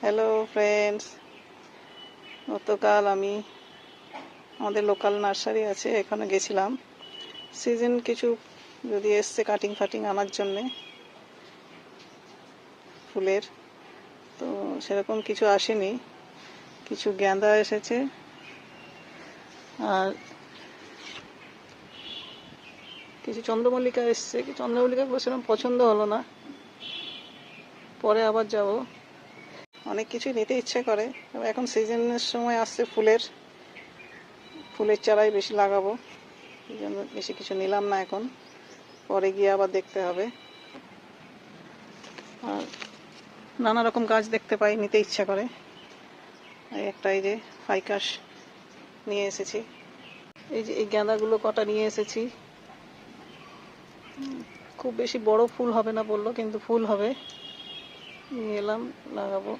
Hello friends, গতকাল আমি আমাদের লোকাল নার্সারি আছে, এখানে গেছিলাম। সিজন কিছু যদি এসছে কাটিং ফাটিং আনার জন্যে ফুলের, তো সেরকম কিছু আসেনি। কিছু গাঁদা এসেছে আর কিছু চন্দ্রমল্লিকা এসছে। চন্দ্রমল্লিকা সেরকম পছন্দ হলো না, পরে আবার যাব। অনেক কিছু নিতে ইচ্ছে করে, তবে এখন সিজনের সময় আসছে ফুলের চারাই বেশি লাগাবো, এই জন্য বেশি কিছু নিলাম না এখন, পরে গিয়ে আবার দেখতে হবে। আর নানা রকম গাছ দেখতে পাই, নিতে ইচ্ছা করে। এই যে ফাইকাস নিয়ে এসেছি, এই যে এই গাঁদাগুলো কটা নিয়ে এসেছি। খুব বেশি বড় ফুল হবে না বললো, কিন্তু ফুল হবে, নিয়ে এলাম, লাগাবো।